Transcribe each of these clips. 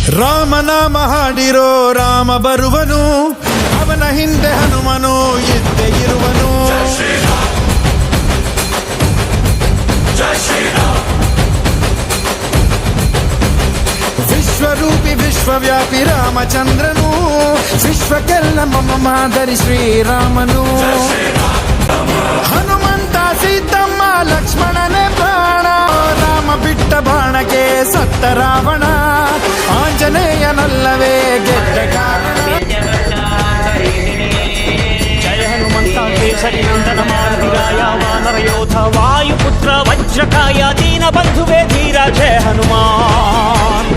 ರಾಮನಾಮ ಹಾಡಿರೋ ರಾಮ ಬರುವನು, ಅವನ ಹಿಂದೆ ಹನುಮನು ಇದ್ದೇ ಇರುವನು. ವಿಶ್ವರೂಪಿ ವಿಶ್ವವ್ಯಾಪಿ ರಾಮಚಂದ್ರನು, ವಿಶ್ವಕ್ಕೆಲ್ಲ ಮಮ ಮಾದರಿ ಶ್ರೀರಾಮನು. ಹನುಮಂತ ಸೀತಮ್ಮ ಲಕ್ಷ್ಮಣನೇ ಪ್ರಾಣ, ರಾಮ ಬಿಟ್ಟ ಬಾಣಕ್ಕೆ ಸತ್ತ ರಾವಣ, ಆಂಜನೇಯನಲ್ಲವೇ ಗೆದ್ದ ಕಾರಣ. ಜಯ ಹನುಮಂತ ಕೇಸರಿ ನಂದನ ಮಾರುತಿರಾಯ ವಾನರ ಯೋಧ ವಾಯುಪುತ್ರ ವಜ್ರಕಾಯ ದೀನ ಬಂಧುವೇ ಧೀರ ಜಯ ಹನುಮಾನ್.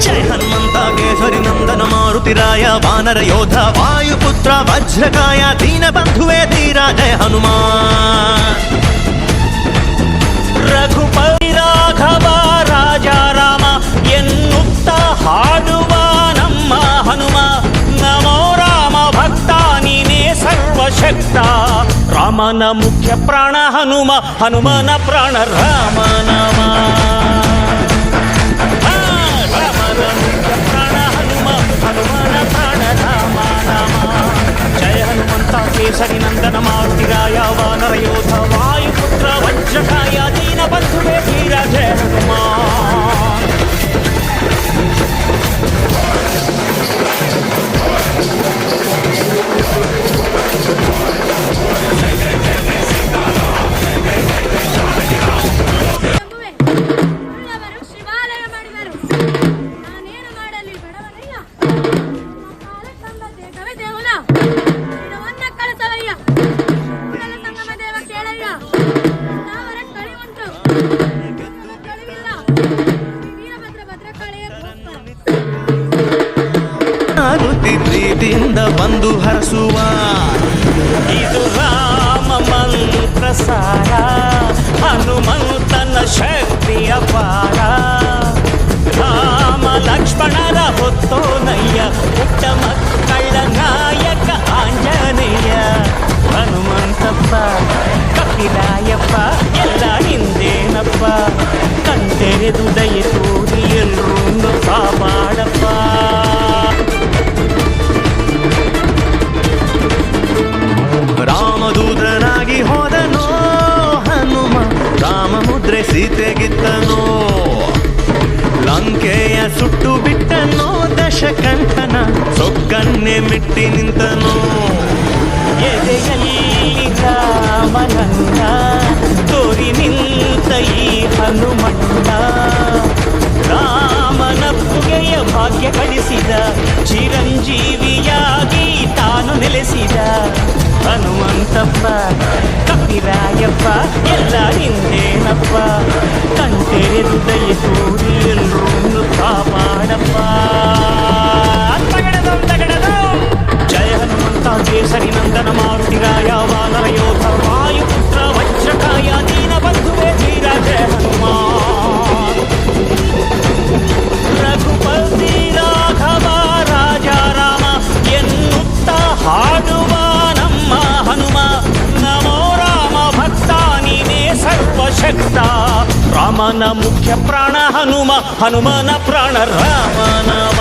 ಜಯ ಹನುಮಂತ ಕೇಸರಿ ನಂದನ ಮಾರುತಿರಾಯ ವಾನರ ಯೋಧ ವಾಯುಪುತ್ರ ವಜ್ರಕಾಯ ದೀನ ಬಂಧುವೇ ಧೀರ ಜಯ ಹನುಮಾನ್. ರಘುಪತಿ ರಾಘವ ರಾಜ ರಾಮ ಎನ್ನುತ್ತ ಹಾಡುವ ನಮ್ಮ ಹನುಮ, ನಮೋ ರಾಮ ಭಕ್ತ ನೀನೇ ಸರ್ವಶಕ್ತ. ರಾಮನ ಮುಖ್ಯ ಪ್ರಾಣ ಹನುಮ, ಹನುಮನ ಪ್ರಾಣ ರಾಮ ನಾಮ. ರಾಮನ ಮುಖ್ಯ ಪ್ರಾಣ ಹನುಮ, ಹನುಮನ ಪ್ರಾಣ ರಾಮ ನಾಮ. ಜಯ ಹನುಮಂತ ಕೇಸರಿ ನಂದನ ಮಾರುತಿರಾಯ ವಾನರ ಯೋಧ ವಾಯುಪುತ್ರ ವಜ್ರಕಾಯ ದೀನ ಬಂಧುವೇ ಧೀರ ಜಯ ಹನುಮಾನ್. ಪ್ರೀತಿಯಿಂದ ಬಂದು ಹರಸುವ ಇದು ರಾಮ ಮಂತ್ರ ಸಾರ, ಹನುಮಂತನ ಶಕ್ತಿಯ ಪಾರ. ರಾಮ ಲಕ್ಷ್ಮಣರ ಹೊತ್ತೋನಯ್ಯ, ಪುಟ್ಟ ಮಕ್ಕಳ ನಾಯಕ ಆಂಜನೇಯ. ಹನುಮಂತಪ್ಪ ಕಪಿರಾಯಪ್ಪ ಎಲ್ಲ ಹಿಂದೇನಪ್ಪ, ಕಣ್ತೆರೆದು ದಯ ತೋರಿ ಎಲ್ಲರೂ ಕಾಪಾಡಪ್ಪ. ರಾಮದೂತನಾಗಿ ಹೋದನೋ ಹನುಮ, ರಾಮ ಮುದ್ರೆ ಸೀತೆಗಿತ್ತನೋ. ಲಂಕೆಯ ಸುಟ್ಟು ಬಿಟ್ಟನೋ ದಶಕಂಠನ, ಸೊಕ್ಕನ್ನೇ ಮಿಟ್ಟಿ ನಿಂತನೋ. ಎದೆಯಲ್ಲಿ ರಾಮನನ್ನ ತೋರಿ ನಿಂತ ಈ ಹನುಮಣ್ಣ, ರಾಮನ ಪುಗೆಯ ಭಾಗ್ಯ ಗಳಿಸಿದ, ಚಿರಂಜೀವಿಯಾಗಿ ತಾನು ನೆಲೆಸಿದ. ಹನುಮಂತಪ್ಪ ಕಪಿರಾಯಪ್ಪ ಎಲ್ಲ ಹಿಂದೇನಪ್ಪ, ಕಣ್ತೆರೆದು ದಯ ತೋರಿ ಎಲ್ಲರೂ ಕಾಪಾಡಪ್ಪ. ಜಯ ಹನುಮಂತ ಕೇಸರಿ ನಂದನ ಮಾರುತಿರಾಯ ವಾನರ ಯೋಧ ವಾಯುಪುತ್ರ ವಜ್ರಕಾಯ ದೀನ ಬಂಧುವೇ ಧೀರ ಜಯ ಹನುಮಾನ್. ರಘುಪತಿ ರಾಘವ ರಾಜ ರಾಮ ಎನ್ನುತ್ತ ಹಾಡುವ ನಮ್ಮ ಹನುಮ, ನಮೋ ರಾಮ ಭಕ್ತ ನೀನೇ ಸರ್ವಶಕ್ತ. ರಾಮನ ಮುಖ್ಯ ಪ್ರಾಣ ಹನುಮ, ಹನುಮನ ಪ್ರಾಣ ರಾಮ ನಾಮ.